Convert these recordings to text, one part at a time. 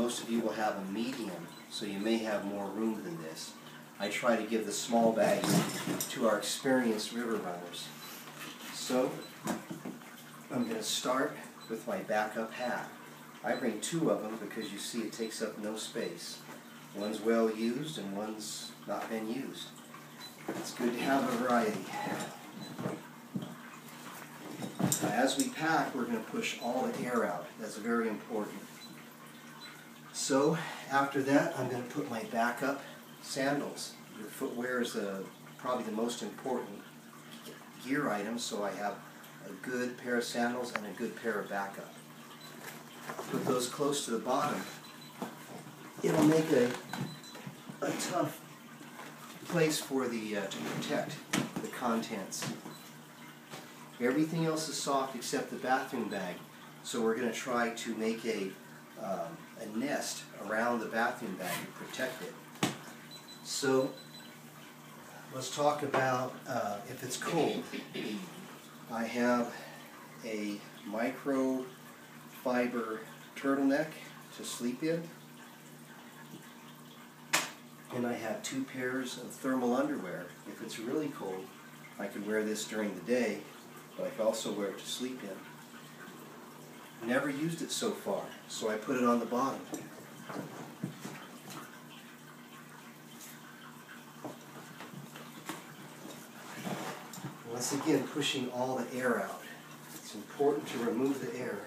most of you will have a medium, so you may have more room than this. I try to give the small bags to our experienced river runners. So I'm going to start with my backup hat. I bring 2 of them because you see it takes up no space. One's well used and one's not been used. It's good to have a variety. Now, as we pack, we're going to push all the air out. That's very important. So after that, I'm going to put my backup sandals. Your footwear is probably the most important gear item, so I have a good pair of sandals and a good pair of backup. Put those close to the bottom. It'll make a tough place for to protect the contents. Everything else is soft except the bathroom bag, so we're going to try to make a nest around the bathroom bag to protect it. So let's talk about if it's cold. I have a microfiber turtleneck to sleep in, and I have 2 pairs of thermal underwear. If it's really cold, I can wear this during the day, but I can also wear it to sleep in. Never used it so far, so I put it on the bottom. Once again, pushing all the air out. It's important to remove the air.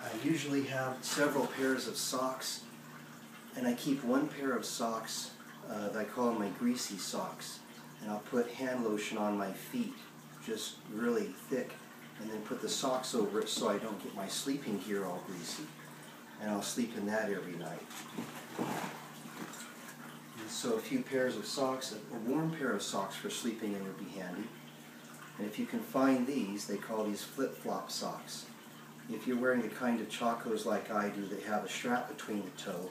I usually have several pairs of socks, and I keep 1 pair of socks that I call my greasy socks. And I'll put hand lotion on my feet, just really thick, and then put the socks over it so I don't get my sleeping gear all greasy. And I'll sleep in that every night. And so a few pairs of socks, a warm pair of socks for sleeping in would be handy. And if you can find these, they call these flip-flop socks. If you're wearing the kind of chacos like I do that have a strap between the toe,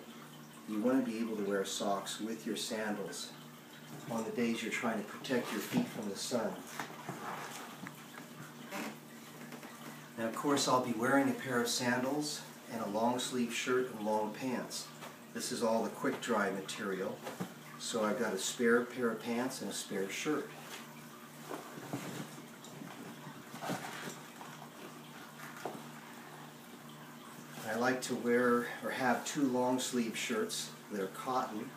you want to be able to wear socks with your sandals on the days you're trying to protect your feet from the sun. Now, of course, I'll be wearing a pair of sandals and a long sleeve shirt and long pants. This is all the quick dry material, so I've got a spare pair of pants and a spare shirt. I like to wear or have 2 long sleeve shirts that are cotton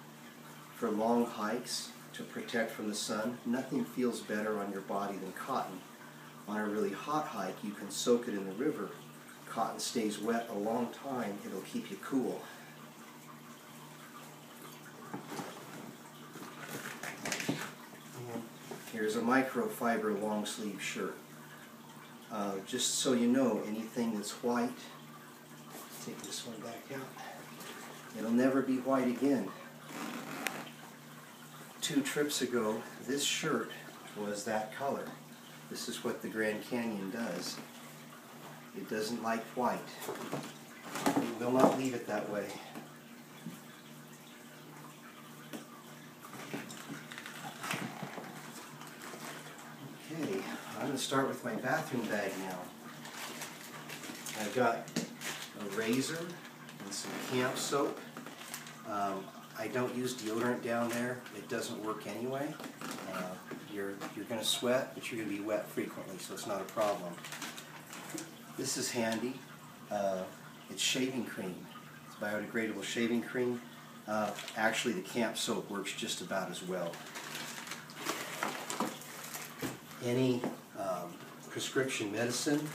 for long hikes to protect from the sun. Nothing feels better on your body than cotton. On a really hot hike, you can soak it in the river. Cotton stays wet a long time. It'll keep you cool. And here's a microfiber long sleeve shirt. Just so you know, anything that's white, take this one back out, it'll never be white again. 2 trips ago, this shirt was that color. This is what the Grand Canyon does. It doesn't like white. It will not leave it that way. Okay, I'm going to start with my bathroom bag now. I've got a razor and some camp soap. I don't use deodorant down there. It doesn't work anyway. You're going to sweat, but you're going to be wet frequently, so it's not a problem. This is handy. It's shaving cream. It's biodegradable shaving cream. Actually, the camp soap works just about as well. Any prescription medicine.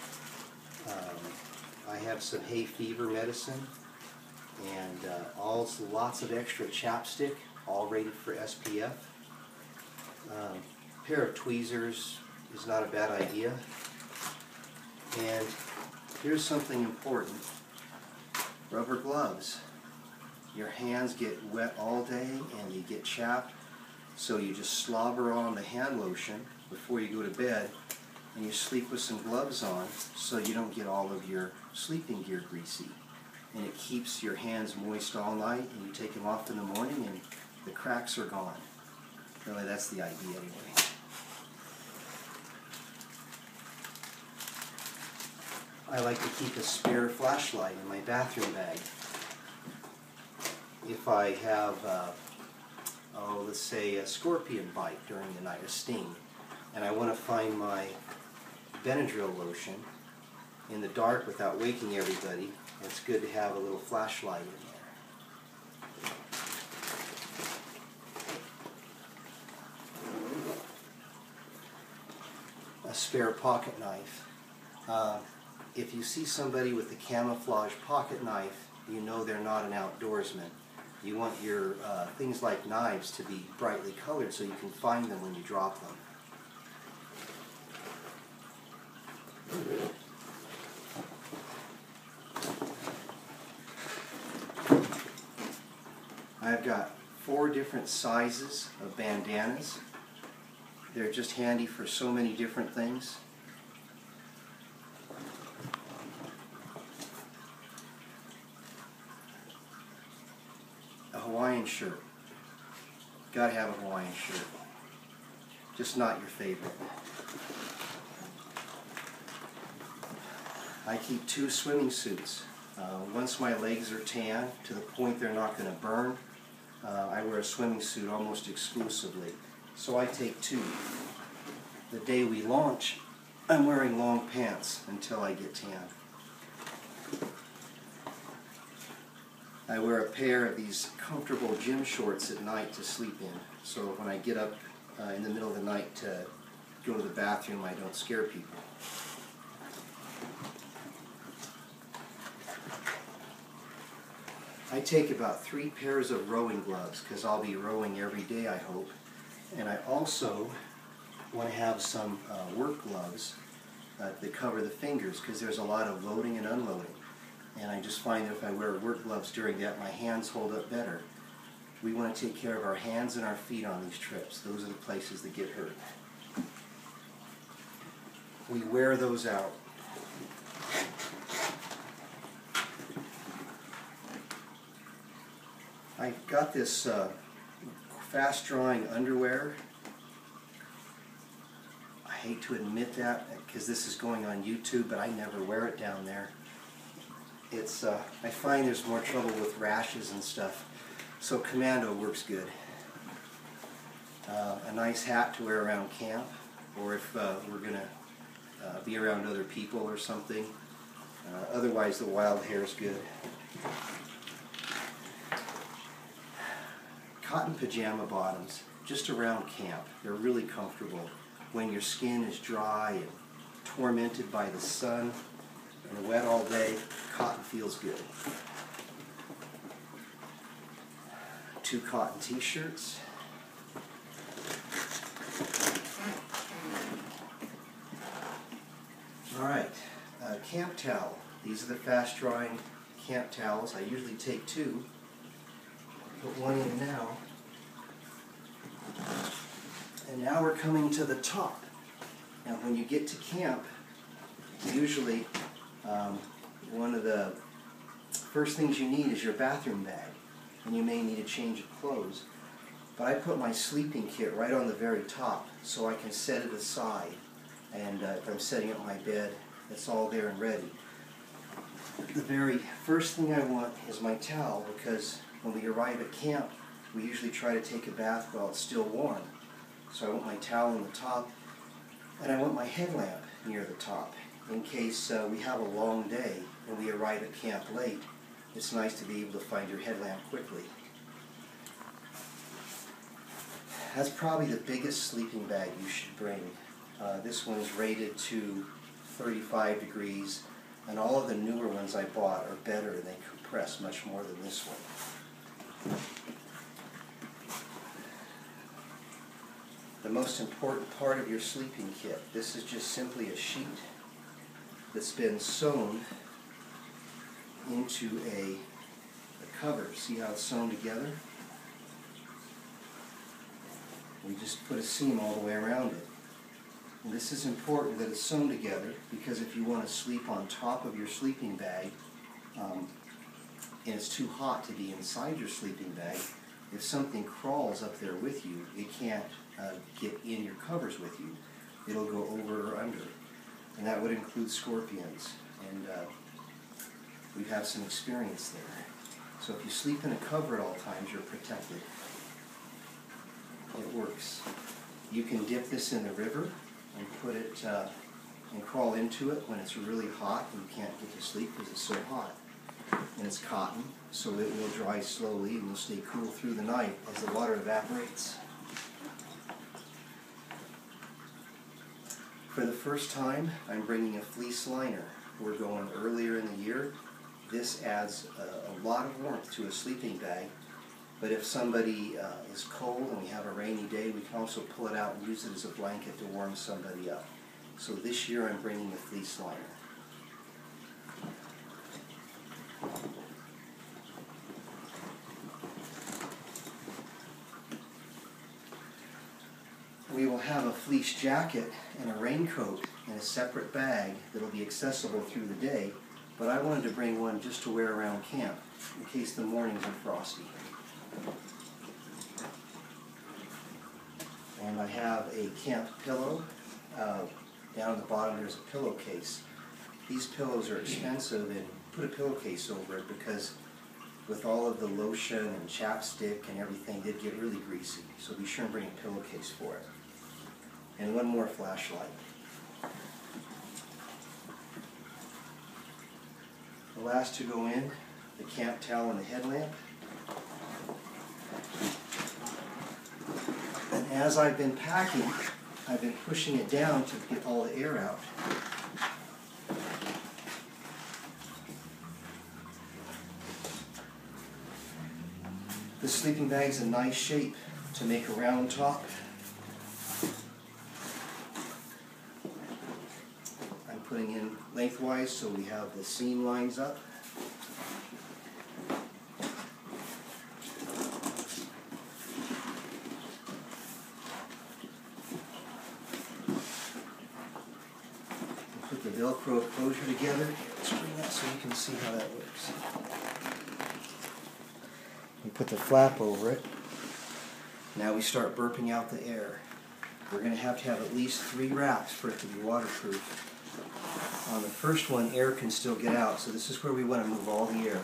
I have some hay fever medicine, and lots of extra chapstick, all rated for SPF. A pair of tweezers is not a bad idea. And here's something important. Rubber gloves. Your hands get wet all day and you get chapped, so you just slobber on the hand lotion before you go to bed, and you sleep with some gloves on so you don't get all of your sleeping gear greasy. And it keeps your hands moist all night, and you take them off in the morning and the cracks are gone. Really, that's the idea anyway. I like to keep a spare flashlight in my bathroom bag. If I have, let's say a scorpion bite during the night, a sting, and I want to find my Benadryl lotion in the dark without waking everybody, it's good to have a little flashlight in there. A spare pocket knife. If you see somebody with a camouflage pocket knife, you know they're not an outdoorsman. You want your things like knives to be brightly colored so you can find them when you drop them. I've got 4 different sizes of bandanas. They're just handy for so many different things. A Hawaiian shirt. Gotta have a Hawaiian shirt. Just not your favorite. I keep 2 swimming suits. Once my legs are tan to the point they're not going to burn, I wear a swimming suit almost exclusively. So I take 2. The day we launch, I'm wearing long pants until I get tan. I wear a pair of these comfortable gym shorts at night to sleep in, so when I get up in the middle of the night to go to the bathroom, I don't scare people. I take about 3 pairs of rowing gloves because I'll be rowing every day, I hope. And I also want to have some work gloves that cover the fingers because there's a lot of loading and unloading. And I just find that if I wear work gloves during that, my hands hold up better. We want to take care of our hands and our feet on these trips. Those are the places that get hurt. We wear those out. I've got this fast-drying underwear. I hate to admit that because this is going on YouTube, but I never wear it down there. It's I find there's more trouble with rashes and stuff, so Commando works good. A nice hat to wear around camp, or if we're going to be around other people or something. Otherwise, the wild hair is good. Cotton pajama bottoms, just around camp. They're really comfortable. When your skin is dry and tormented by the sun and wet all day, cotton feels good. 2 cotton t-shirts. Alright, camp towel. These are the fast-drying camp towels. I usually take 2. Put 1 in now. And now we're coming to the top. Now when you get to camp, usually one of the first things you need is your bathroom bag. And you may need a change of clothes. But I put my sleeping kit right on the very top so I can set it aside. And if I'm setting up my bed, it's all there and ready. The very first thing I want is my towel because when we arrive at camp, we usually try to take a bath while it's still warm. So I want my towel on the top, and I want my headlamp near the top. In case we have a long day and we arrive at camp late, it's nice to be able to find your headlamp quickly. That's probably the biggest sleeping bag you should bring. This one's rated to 35 degrees, and all of the newer ones I bought are better and they compress much more than this one. The most important part of your sleeping kit. This is just simply a sheet that's been sewn into a cover. See how it's sewn together? We just put a seam all the way around it. And this is important that it's sewn together because if you want to sleep on top of your sleeping bag and it's too hot to be inside your sleeping bag, if something crawls up there with you, it can't get in your covers with you. It'll go over or under. And that would include scorpions. and we have some experience there. So if you sleep in a cover at all times, you're protected. It works. You can dip this in the river and put it and crawl into it when it's really hot and you can't get to sleep because it's so hot. And it's cotton, so it will dry slowly and will stay cool through the night as the water evaporates. For the first time, I'm bringing a fleece liner. We're going earlier in the year. This adds a lot of warmth to a sleeping bag, but if somebody is cold and we have a rainy day, we can also pull it out and use it as a blanket to warm somebody up. So this year I'm bringing a fleece liner. We will have a fleece jacket and a raincoat in a separate bag that will be accessible through the day, but I wanted to bring one just to wear around camp in case the mornings are frosty. And I have a camp pillow. Down at the bottom there's a pillowcase. These pillows are expensive, and put a pillowcase over it because with all of the lotion and chapstick and everything, they'd get really greasy. So be sure and bring a pillowcase for it. And one more flashlight. The last to go in, the camp towel and the headlamp. And as I've been packing, I've been pushing it down to get all the air out. The sleeping bag's a nice shape to make a round top. I'm putting in lengthwise so we have the seam lines up. Put the Velcro closure together. Let's bring that so you can see how that works. We put the flap over it. Now we start burping out the air. We're going to have at least 3 wraps for it to be waterproof. On the first one, air can still get out, so this is where we want to move all the air.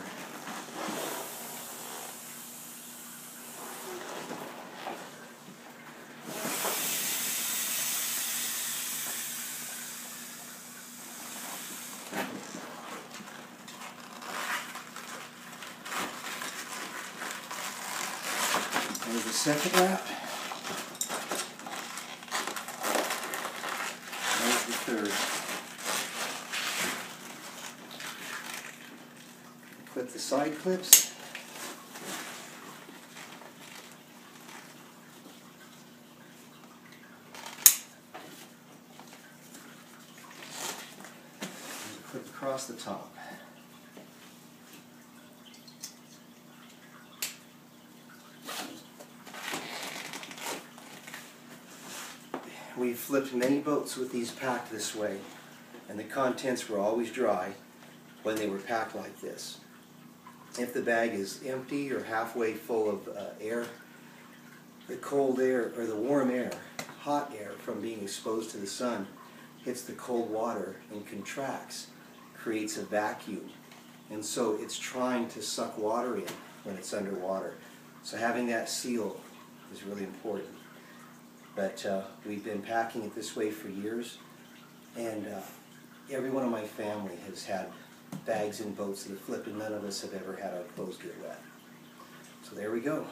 There's the second wrap. There's the third. Clip the side clips. And clip across the top. We've flipped many boats with these packed this way, and the contents were always dry when they were packed like this. If the bag is empty or halfway full of air, the cold air, or the warm air, hot air from being exposed to the sun, hits the cold water and contracts, creates a vacuum. And so it's trying to suck water in when it's underwater. So having that seal is really important. But we've been packing it this way for years, and every one of my family has had bags in boats that have flipped, and none of us have ever had our clothes get wet. So there we go.